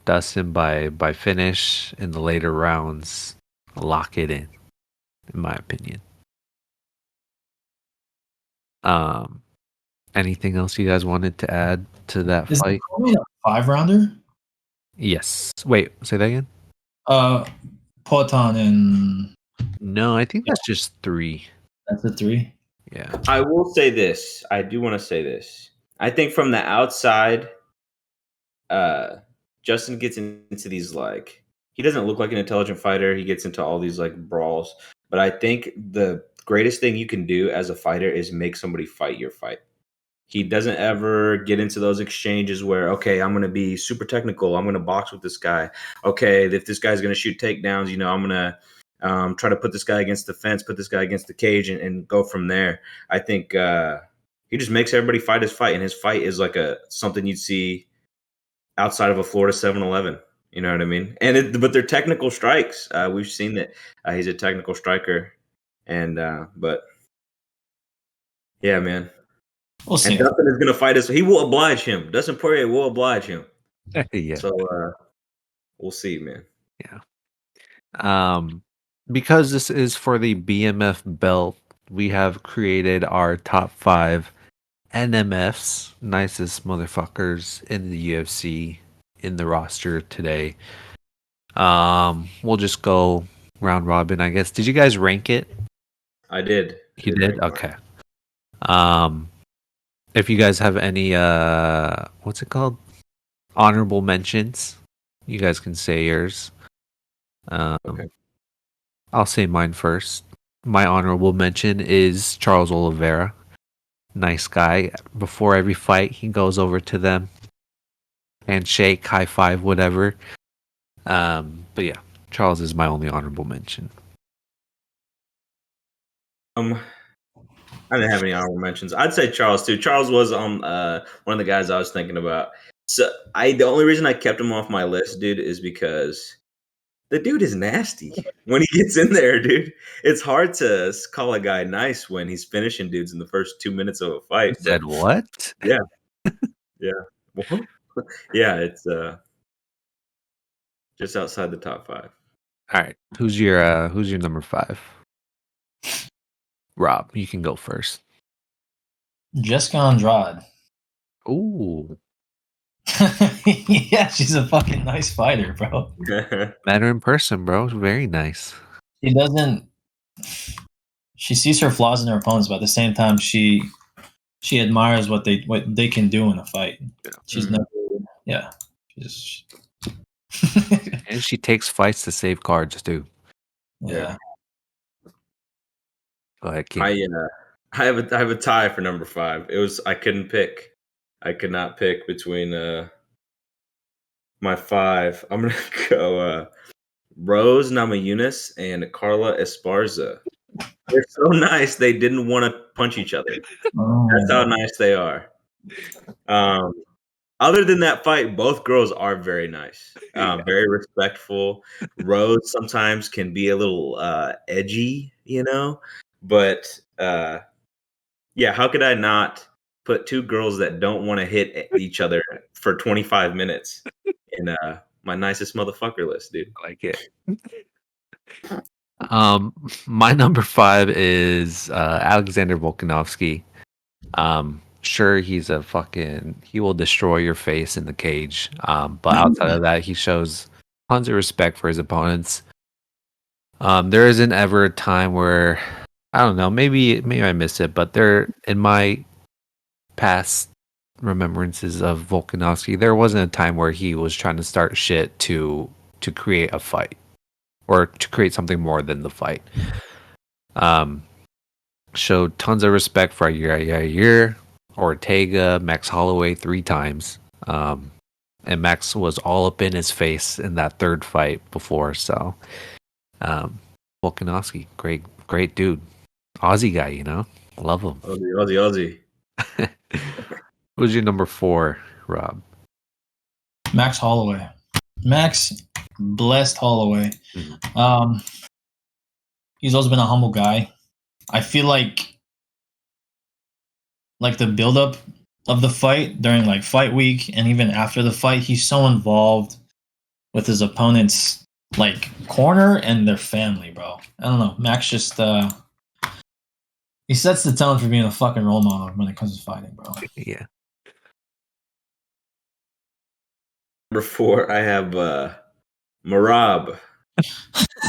Dustin by finish in the later rounds, lock it in my opinion. Anything else you guys wanted to add to that fight? Is it a 5-rounder? Yes. Wait, say that again? Poatan and... No, I think that's just 3. That's a 3? Yeah. I will say this. I do want to say this. I think from the outside, Justin gets into these like... He doesn't look like an intelligent fighter. He gets into all these like brawls. But I think the greatest thing you can do as a fighter is make somebody fight your fight. He doesn't ever get into those exchanges where, okay, I'm going to be super technical. I'm going to box with this guy. Okay, if this guy's going to shoot takedowns, you know, I'm going to try to put this guy against the fence, put this guy against the cage, and go from there. I think he just makes everybody fight his fight, and his fight is like something you'd see outside of a Florida 7-Eleven. You know what I mean? But they're technical strikes. We've seen that he's a technical striker, but yeah, man. We'll see. And Dustin is going to fight us. He will oblige him. Dustin Poirier will oblige him. Yeah. So we'll see, man. Yeah. Because this is for the BMF belt, we have created our top 5 NMFs, nicest motherfuckers in the UFC in the roster today. We'll just go round robin, I guess. Did you guys rank it? I did. You did? Okay. If you guys have any what's it called? Honorable mentions, you guys can say yours. Okay. I'll say mine first. My honorable mention is Charles Oliveira. Nice guy. Before every fight, he goes over to them, handshake, high five, whatever. But yeah, Charles is my only honorable mention. I didn't have any honorable mentions. I'd say Charles too. Charles was one of the guys I was thinking about. So the only reason I kept him off my list, dude, is because the dude is nasty when he gets in there, dude. It's hard to call a guy nice when he's finishing dudes in the first 2 minutes of a fight. You said what? Yeah. Yeah. Well, yeah, it's just outside the top 5. All right. Who's your number 5? Rob, you can go first. Jessica Andrade. Ooh. Yeah, she's a fucking nice fighter, bro. Met her in person, bro. Very nice. She sees her flaws in her opponents, but at the same time, she admires what they can do in a fight. She's never, yeah. And she takes fights to save cards too. Yeah. Go ahead, King. I have a tie for number 5. I couldn't pick. I could not pick between my 5. I'm gonna go Rose Namajunas and Carla Esparza. They're so nice. They didn't want to punch each other. That's how nice they are. Other than that fight, both girls are very nice, very respectful. Rose sometimes can be a little edgy, but yeah, how could I not put 2 girls that don't want to hit each other for 25 minutes in my nicest motherfucker list, dude? I like it. My number 5 is Alexander Volkanovski. Sure, he will destroy your face in the cage. But outside of that, he shows tons of respect for his opponents. There isn't ever a time where, I don't know, maybe I missed it, but in my past remembrances of Volkanovski, there wasn't a time where he was trying to start shit to create a fight or to create something more than the fight. Showed tons of respect for Yair, Ortega, Max Holloway 3 times. And Max was all up in his face in that third fight before. So, Volkanovski, great dude. Aussie guy, love him. Aussie. Who's your number 4, Rob? Max Holloway. Max blessed Holloway. Mm-hmm. He's always been a humble guy. I feel like the buildup of the fight during like fight week and even after the fight, he's so involved with his opponent's like corner and their family, bro. I don't know. Max just he sets the tone for being a fucking role model when it comes to fighting, bro. Yeah. Number 4, I have Merab.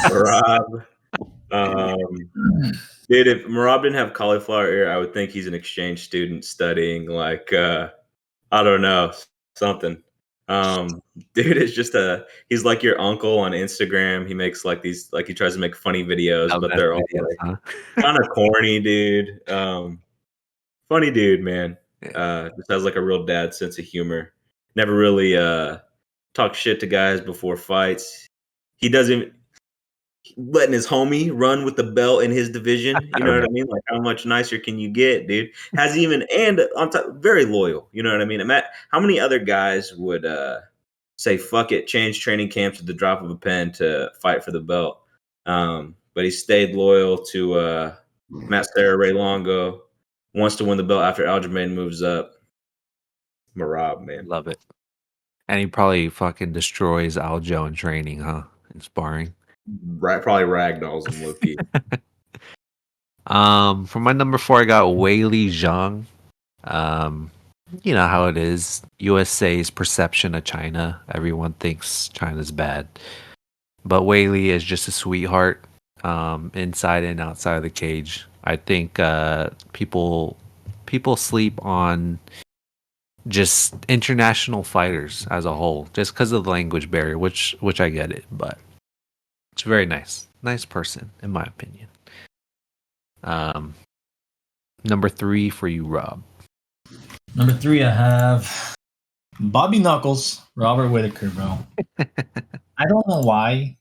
Merab. Dude, if Merab didn't have cauliflower ear, I would think he's an exchange student studying like I don't know, something. Dude is just he's like your uncle on Instagram. He makes like these, like he tries to make funny videos, but they're all like, kind of corny, dude. Funny dude, man. Just has like a real dad sense of humor. Never really talk shit to guys before fights. He doesn't letting his homie run with the belt in his division. You know what I mean? Like, how much nicer can you get, dude? And on top, very loyal. You know what I mean? How many other guys would say, fuck it, change training camps at the drop of a pen to fight for the belt? But he stayed loyal to Matt Serra Ray Longo, wants to win the belt after Aljamain moves up. Merab, man. Love it. And he probably fucking destroys Aljo in training, huh? In sparring. Probably ragdolls him, Loki. For my number 4, I got Weili Zhang. You know how it is. USA's perception of China. Everyone thinks China's bad. But Weili is just a sweetheart, inside and outside of the cage. I think people sleep on just international fighters as a whole, just because of the language barrier, which I get it, but it's very nice person in my opinion. Number 3 for you, Rob. Number 3, I have Bobby Knuckles, Robert Whittaker, bro. I don't know why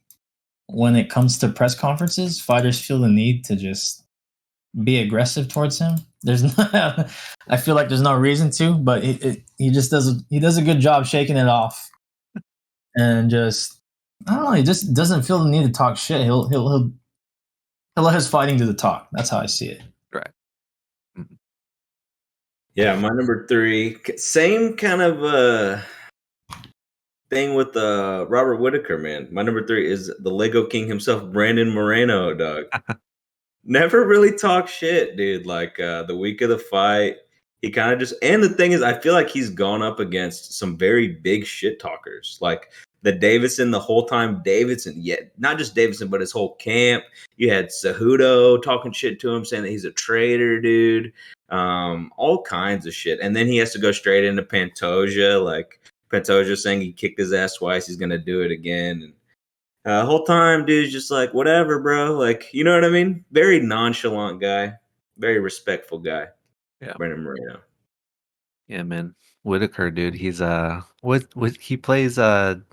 when it comes to press conferences, fighters feel the need to just be aggressive towards him. I feel like there's no reason to, but he just does a good job shaking it off, and just I don't know. He just doesn't feel the need to talk shit. He'll let his fighting do the talk. That's how I see it. Right. Yeah, my number 3, same kind of thing with Robert Whittaker, man. My number 3 is the Lego King himself, Brandon Moreno, dog. Never really talk shit, dude. Like the week of the fight, he kind of just. And the thing is, I feel like he's gone up against some very big shit talkers, like the Davidson. The whole time, Davidson, not just Davidson, but his whole camp. You had Cejudo talking shit to him, saying that he's a traitor, dude. All kinds of shit, and then he has to go straight into Pantoja, like Pantoja saying he kicked his ass twice, he's gonna do it again. And Whole time, dude's just like, whatever, bro. Like, you know what I mean? Very nonchalant guy, very respectful guy. Yeah. Brandon Moreno. Yeah, man. Whitaker, dude. He's what he plays Elden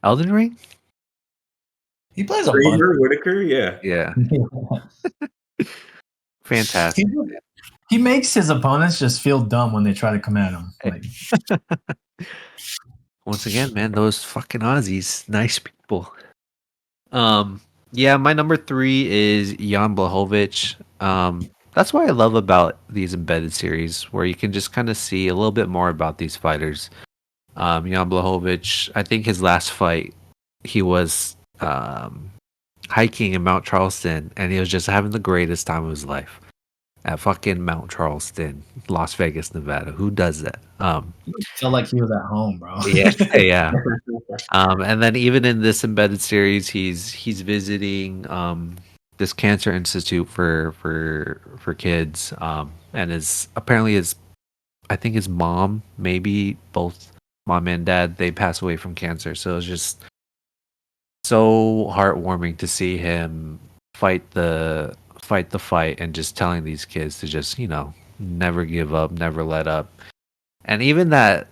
Ring? He plays a bunch. Whitaker, yeah. Yeah. he, Fantastic. he makes his opponents just feel dumb when they try to come at him. Like, once again, man, those fucking Aussies, nice people. Yeah, my number 3 is Jan Blachowicz. That's what I love about these embedded series, where you can just kind of see a little bit more about these fighters. Jan Blachowicz, I think his last fight, he was hiking in Mount Charleston, and he was just having the greatest time of his life at fucking Mount Charleston, Las Vegas, Nevada. Who does that? felt like he was at home, bro. Yeah, yeah. And then even in this embedded series, he's visiting this cancer institute for kids, and I think his mom, maybe both mom and dad, they pass away from cancer. So it's just so heartwarming to see him fight the fight and just telling these kids to just, never give up, never let up. And even the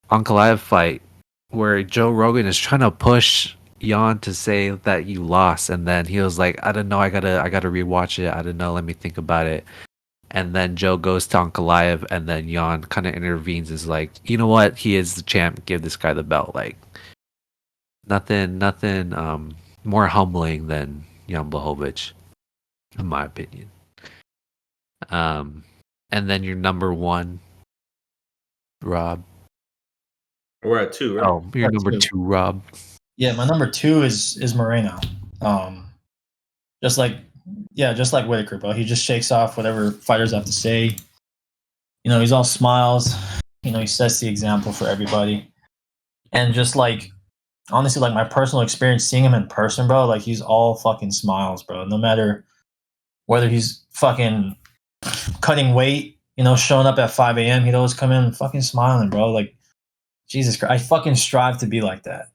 Ankalaev fight where Joe Rogan is trying to push Jan to say that you lost, and then he was like, I don't know, I gotta rewatch it. I don't know, let me think about it. And then Joe goes to Ankalaev, and then Jan kind of intervenes, is like, you know what, he is the champ, give this guy the belt. Like nothing more humbling than Jan Blachowicz, in my opinion. And then your number 1, Rob. We're at 2, right? Oh, your number 2, Rob. Yeah, my number 2 is Moreno. Just like Whitaker, bro. He just shakes off whatever fighters have to say. He's all smiles. He sets the example for everybody. And just like, honestly, like my personal experience seeing him in person, bro, like he's all fucking smiles, bro. No matter whether he's fucking cutting weight, showing up at 5 a.m., he'd always come in fucking smiling, bro. Like, Jesus Christ, I fucking strive to be like that.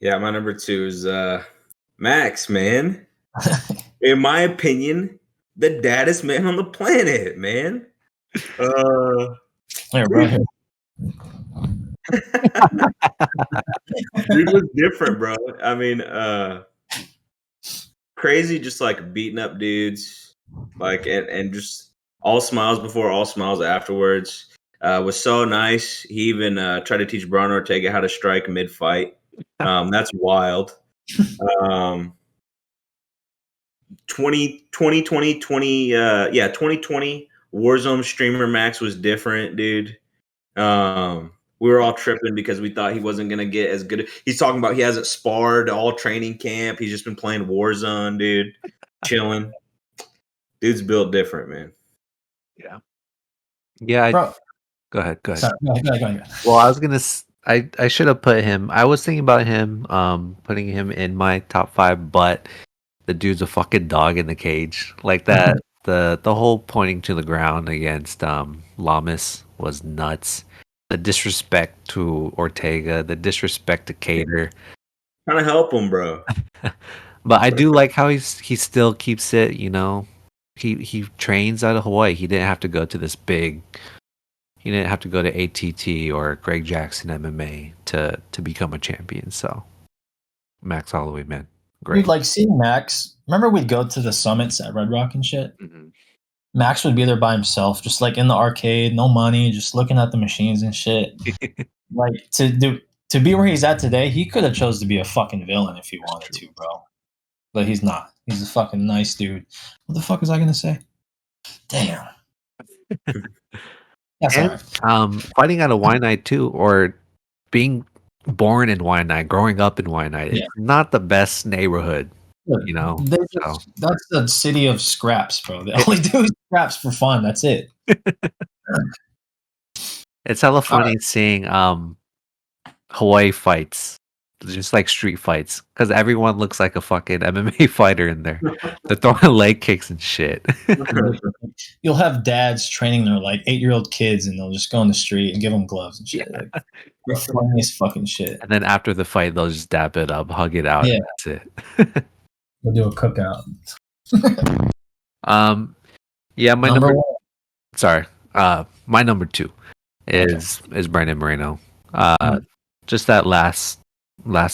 Yeah, my number 2 is Max, man. In my opinion, the daddest man on the planet, man. Here, bro. Here. Dude was different, bro. I mean, crazy, just like beating up dudes, like and just all smiles before, all smiles afterwards. Was so nice. He even tried to teach Brian Ortega how to strike mid-fight. That's wild. 2020 Warzone streamer Max was different, dude. We were all tripping because we thought he wasn't gonna get as good. He's talking about he hasn't sparred all training camp. He's just been playing Warzone, dude. Chilling. Dude's built different, man. Yeah. Yeah. Bro. Go ahead. Sorry, go ahead. Well, I was gonna. I should have put him. I was thinking about him, putting him in my top 5, but the dude's a fucking dog in the cage. Like that. The whole pointing to the ground against Lamas was nuts. The disrespect to Ortega, the disrespect to Cater. Trying to help him, bro. But I do like how he still keeps it. He trains out of Hawaii. He didn't have to go to this big. He didn't have to go to ATT or Greg Jackson MMA to become a champion. So, Max Holloway, man, great. Dude, like seeing Max. Remember, we'd go to the summits at Red Rock and shit. Mm-hmm. Max would be there by himself, just like in the arcade, no money, just looking at the machines and shit. Like to be where he's at today, he could have chose to be a fucking villain if he wanted to, bro. But he's not. He's a fucking nice dude. What the fuck was I gonna say? Damn. That's and fighting out of Waianae too, or being born in Waianae, growing up in Waianae, it's not the best neighborhood. That's the city of scraps, bro. They only do scraps for fun. That's it. It's hella funny seeing Hawaii fights just like street fights, because everyone looks like a fucking MMA fighter in there. They're throwing leg kicks and shit. You'll have dads training their like 8-year-old kids, and they'll just go on the street and give them gloves and shit. Yeah. Like the funniest fucking shit. And then after the fight, they'll just dap it up, hug it out, Yeah. and that's it. We'll do a cookout. Yeah, my Number number. one. Sorry, my number 2 is Brandon Moreno. Just that last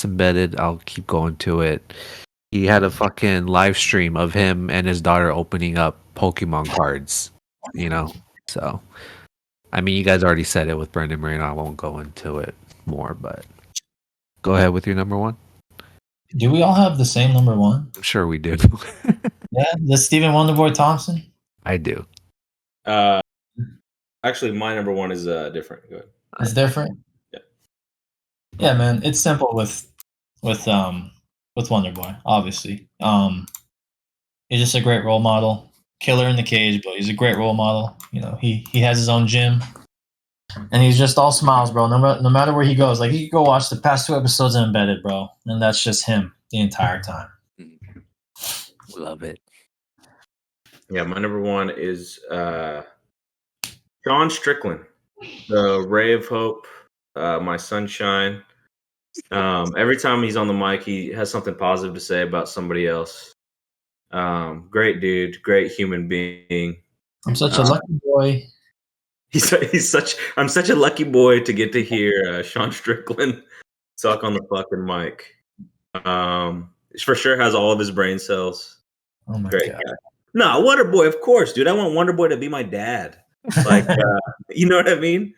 embedded. I'll keep going to it. He had a fucking live stream of him and his daughter opening up Pokemon cards. You know, so I mean, you guys already said it with Brandon Moreno. I won't go into it more, but go ahead with your number 1. Do we all have the same number 1? I'm sure we do. Yeah, the Stephen Wonderboy Thompson. I do. Actually, my number 1 is different. Go ahead. It's different. Yeah. Yeah, man, it's simple with Wonderboy. Obviously, he's just a great role model. Killer in the cage, but he's a great role model. You know, he has his own gym, and he's just all smiles, bro. No matter where he goes, like you can go watch the past 2 episodes of Embedded, bro, and that's just him the entire time. Love it. Yeah, my number 1 is Sean Strickland, the ray of hope, my sunshine. Every time he's on the mic, he has something positive to say about somebody else. Great dude, great human being. I'm such a lucky boy. I'm such a lucky boy to get to hear Sean Strickland suck on the fucking mic. For sure has all of his brain cells. Oh my Great god. guy. No, Wonderboy, of course, dude. I want Wonderboy to be my dad. Like, you know what I mean?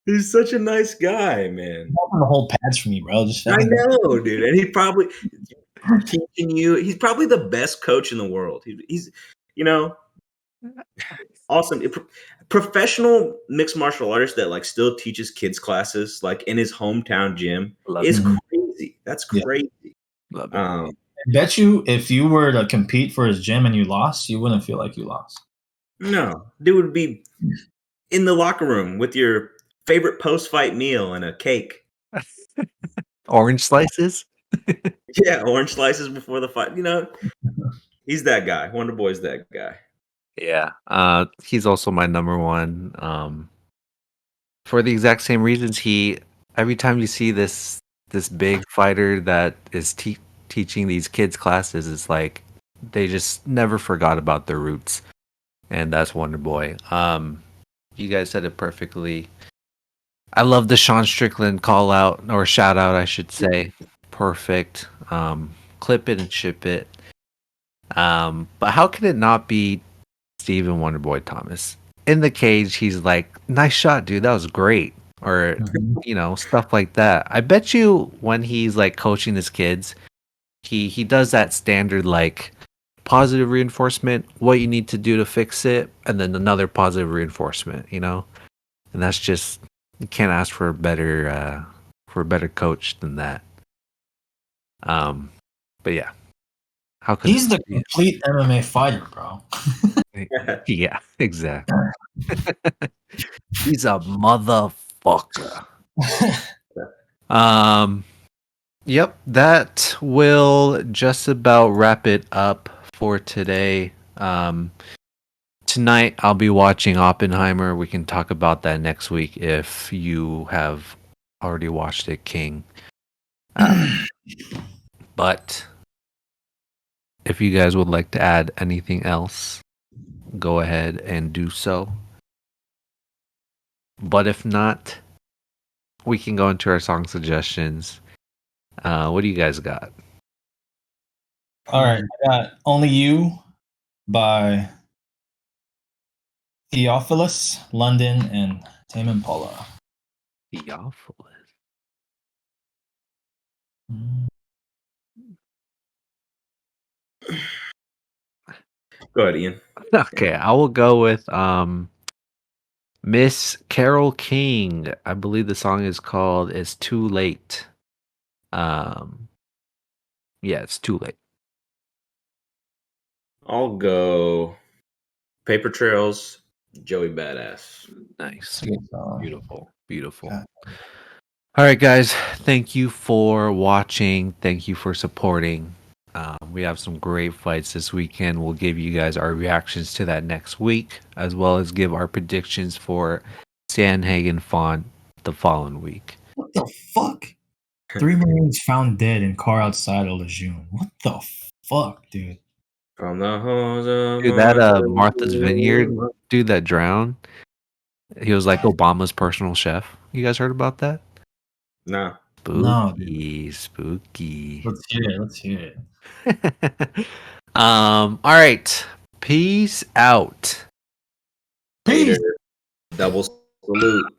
He's such a nice guy, man. Open the whole pads for me, bro. Just I know, dude. And he's probably teaching you. He's probably the best coach in the world. He's you know, awesome. Professional mixed martial artist that like still teaches kids classes like in his hometown gym is crazy. That's crazy. Love it. I bet you if you were to compete for his gym and you lost, you wouldn't feel like you lost. No, dude would be in the locker room with your favorite post-fight meal and a cake. Orange slices? Yeah, orange slices before the fight. You know, he's that guy. Wonderboy's that guy. Yeah. He's also my number 1. For the exact same reasons. Every time you see this big fighter that is teaching these kids classes, it's like they just never forgot about their roots. And that's Wonderboy. You guys said it perfectly. I love the Sean Strickland call out, or shout out, I should say. Perfect. Clip it and ship it. But how can it not be Stephen Wonderboy Thomas? In the cage, he's like, nice shot, dude. That was great. Or, you know, stuff like that. I bet you when he's like coaching his kids, he does that standard like positive reinforcement, what you need to do to fix it, and then another positive reinforcement, you know? And that's just, you can't ask for a better coach than that. But yeah. How could He's the complete MMA fighter, bro. Yeah, exactly. He's a motherfucker. Yep, that will just about wrap it up for today. Tonight I'll be watching Oppenheimer. We can talk about that next week if you have already watched it, King. But if you guys would like to add anything else, go ahead and do so. But if not, we can go into our song suggestions. What do you guys got? All right, I got Only You by Theophilus, London, and Tame Impala. Theophilus. Go ahead, Ian. Okay, I will go with Miss Carole King. I believe the song is called "It's Too Late." Yeah, it's too late. I'll go Paper Trails, Joey Badass. Nice. Good song. Beautiful. Yeah. All right, guys. Thank you for watching. Thank you for supporting. We have some great fights this weekend. We'll give you guys our reactions to that next week, as well as give our predictions for Sandhagen Font the following week. What the fuck? 3 Marines found dead in car outside of Lejeune. What the fuck, dude? From the halls of Dude, that Martha's Vineyard dude that drowned, he was like Obama's personal chef. You guys heard about that? No. No, Spooky, spooky. Let's hear it. Let's hear it. All right. Peace out. Peace. Double salute.